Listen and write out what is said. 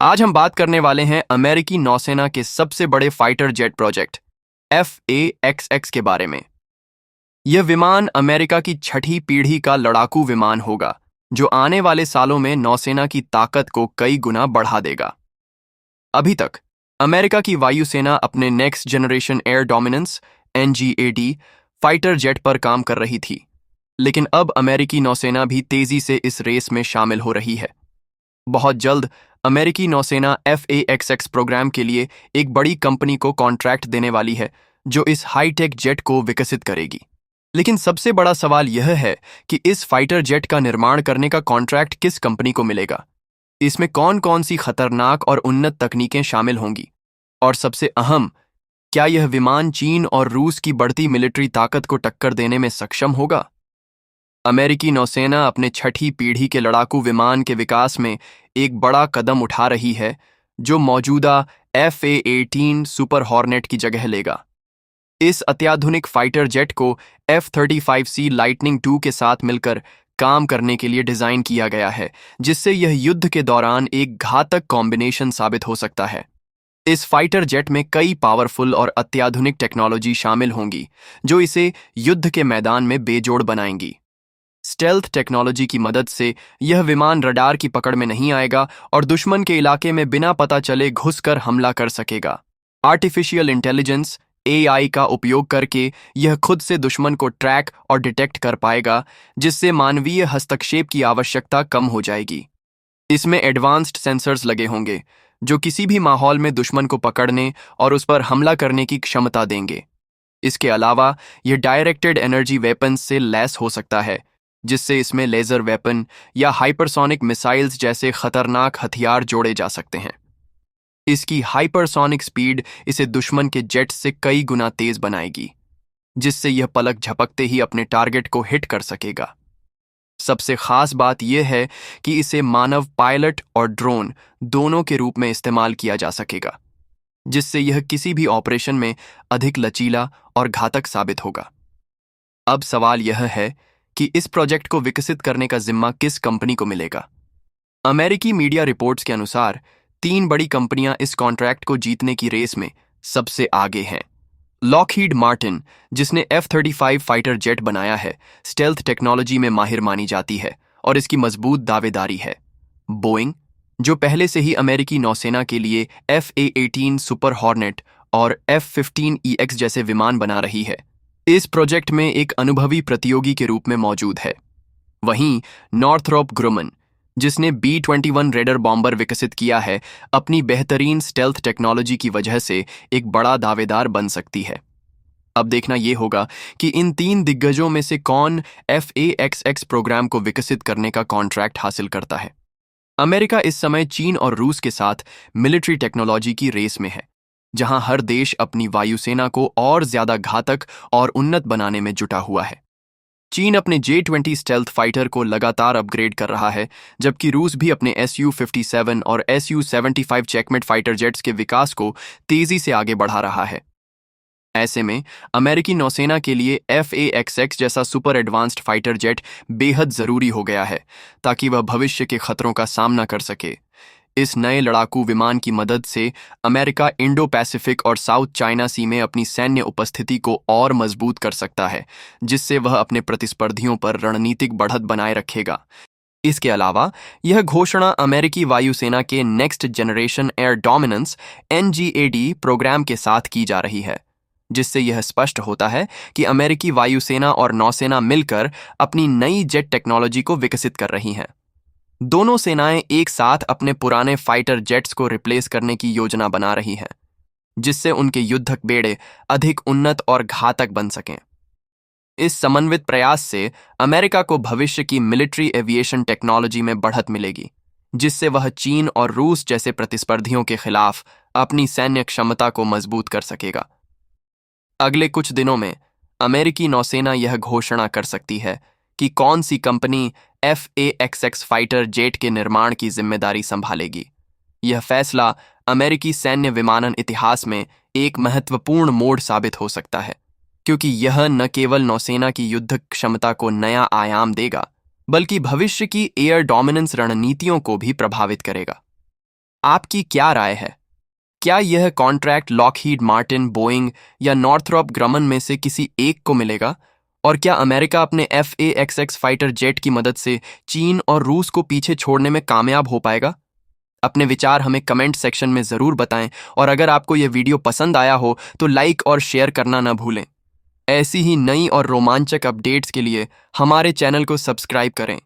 आज हम बात करने वाले हैं अमेरिकी नौसेना के सबसे बड़े फाइटर जेट प्रोजेक्ट FA-XX के बारे में। यह विमान अमेरिका की छठी पीढ़ी का लड़ाकू विमान होगा जो आने वाले सालों में नौसेना की ताकत को कई गुना बढ़ा देगा। अभी तक अमेरिका की वायुसेना अपने next generation air dominance NGAD fighter jet पर काम कर रही थी, लेकिन अब अमेरिकी नौसेना भी तेजी से इस रेस में शामिल हो रही है। बहुत जल्द अमेरिकी नौसेना FA-XX प्रोग्राम के लिए एक बड़ी कंपनी को कॉन्ट्रैक्ट देने वाली है जो इस हाईटेक जेट को विकसित करेगी। लेकिन सबसे बड़ा सवाल यह है कि इस फाइटर जेट का निर्माण करने का कॉन्ट्रैक्ट किस कंपनी को मिलेगा, इसमें कौन कौन सी खतरनाक और उन्नत तकनीकें शामिल होंगी, और सबसे अहम, क्या यह विमान चीन और रूस की बढ़ती मिलिट्री ताकत को टक्कर देने में सक्षम होगा। अमेरिकी नौसेना अपने छठी पीढ़ी के लड़ाकू विमान के विकास में एक बड़ा कदम उठा रही है जो मौजूदा FA-18 सुपर हॉर्नेट की जगह लेगा। इस अत्याधुनिक फाइटर जेट को F-35C लाइटनिंग II के साथ मिलकर काम करने के लिए डिजाइन किया गया है, जिससे यह युद्ध के दौरान एक घातक कॉम्बिनेशन साबित हो सकता है। इस फाइटर जेट में कई पावरफुल और अत्याधुनिक टेक्नोलॉजी शामिल होंगी जो इसे युद्ध के मैदान में बेजोड़ बनाएंगी। स्टेल्थ टेक्नोलॉजी की मदद से यह विमान रडार की पकड़ में नहीं आएगा और दुश्मन के इलाके में बिना पता चले घुसकर हमला कर सकेगा। आर्टिफिशियल इंटेलिजेंस AI का उपयोग करके यह खुद से दुश्मन को ट्रैक और डिटेक्ट कर पाएगा, जिससे मानवीय हस्तक्षेप की आवश्यकता कम हो जाएगी। इसमें एडवांस्ड सेंसर्स लगे होंगे जो किसी भी माहौल में दुश्मन को पकड़ने और उस पर हमला करने की क्षमता देंगे। इसके अलावा यह डायरेक्टेड एनर्जी वेपन्स से लैस हो सकता है, जिससे इसमें लेजर वेपन या हाइपरसोनिक मिसाइल्स जैसे खतरनाक हथियार जोड़े जा सकते हैं। इसकी हाइपरसोनिक स्पीड इसे दुश्मन के जेट से कई गुना तेज बनाएगी, जिससे यह पलक झपकते ही अपने टारगेट को हिट कर सकेगा। सबसे खास बात यह है कि इसे मानव पायलट और ड्रोन दोनों के रूप में इस्तेमाल किया जा सकेगा, जिससे यह किसी भी ऑपरेशन में अधिक लचीला और घातक साबित होगा। अब सवाल यह है कि इस प्रोजेक्ट को विकसित करने का जिम्मा किस कंपनी को मिलेगा। अमेरिकी मीडिया रिपोर्ट्स के अनुसार 3 बड़ी कंपनियां इस कॉन्ट्रैक्ट को जीतने की रेस में सबसे आगे हैं। लॉकहीड मार्टिन, जिसने F-35 फाइटर जेट बनाया है, स्टेल्थ टेक्नोलॉजी में माहिर मानी जाती है और इसकी मजबूत दावेदारी है। बोइंग, जो पहले से ही अमेरिकी नौसेना के लिए FA-18 सुपर हॉर्नेट और F-15EX जैसे विमान बना रही है, इस प्रोजेक्ट में एक अनुभवी प्रतियोगी के रूप में मौजूद है। वहीं नॉर्थरोप ग्रुमन, जिसने B-21 रेडर बॉम्बर विकसित किया है, अपनी बेहतरीन स्टेल्थ टेक्नोलॉजी की वजह से एक बड़ा दावेदार बन सकती है। अब देखना यह होगा कि इन 3 दिग्गजों में से कौन FA-XX प्रोग्राम को विकसित करने का कॉन्ट्रैक्ट हासिल करता है। अमेरिका इस समय चीन और रूस के साथ मिलिट्री टेक्नोलॉजी की रेस में है, जहां हर देश अपनी वायुसेना को और ज्यादा घातक और उन्नत बनाने में जुटा हुआ है। चीन अपने J-20 स्टेल्थ फाइटर को लगातार अपग्रेड कर रहा है, जबकि रूस भी अपने Su-57 और Su-75 चेकमेट फाइटर जेट्स के विकास को तेजी से आगे बढ़ा रहा है। ऐसे में अमेरिकी नौसेना के लिए FA-XX जैसा सुपर एडवांस्ड फाइटर जेट बेहद जरूरी हो गया है, ताकि वह भविष्य के खतरों का सामना कर सके। इस नए लड़ाकू विमान की मदद से अमेरिका इंडो पैसिफिक और साउथ चाइना सी में अपनी सैन्य उपस्थिति को और मजबूत कर सकता है, जिससे वह अपने प्रतिस्पर्धियों पर रणनीतिक बढ़त बनाए रखेगा। इसके अलावा यह घोषणा अमेरिकी वायुसेना के next generation air dominance NGAD program के साथ की जा रही है, जिससे यह स्पष्ट होता है कि अमेरिकी वायुसेना और नौसेना मिलकर अपनी नई जेट टेक्नोलॉजी को विकसित कर रही हैं। दोनों सेनाएं एक साथ अपने पुराने फाइटर जेट्स को रिप्लेस करने की योजना बना रही हैं, जिससे उनके युद्धक बेड़े अधिक उन्नत और घातक बन सकें। इस समन्वित प्रयास से अमेरिका को भविष्य की मिलिट्री एविएशन टेक्नोलॉजी में बढ़त मिलेगी, जिससे वह चीन और रूस जैसे प्रतिस्पर्धियों के खिलाफ अपनी सैन्य क्षमता को मजबूत कर सकेगा। अगले कुछ दिनों में अमेरिकी नौसेना यह घोषणा कर सकती है कि कौन सी कंपनी FA-XX फाइटर जेट के निर्माण की जिम्मेदारी संभालेगी। यह फैसला अमेरिकी सैन्य विमानन इतिहास में एक महत्वपूर्ण मोड़ साबित हो सकता है, क्योंकि यह न केवल नौसेना की युद्ध क्षमता को नया आयाम देगा, बल्कि भविष्य की एयर डोमिनेंस रणनीतियों को भी प्रभावित करेगा। आपकी क्या राय है? क्या यह कॉन्ट्रैक्ट लॉकहीड मार्टिन, बोइंग या नॉर्थरॉप ग्रमन में से किसी एक को मिलेगा? और क्या अमेरिका अपने FA-XX फाइटर जेट की मदद से चीन और रूस को पीछे छोड़ने में कामयाब हो पाएगा? अपने विचार हमें कमेंट सेक्शन में ज़रूर बताएं और अगर आपको यह वीडियो पसंद आया हो तो लाइक और शेयर करना न भूलें। ऐसी ही नई और रोमांचक अपडेट्स के लिए हमारे चैनल को सब्सक्राइब करें।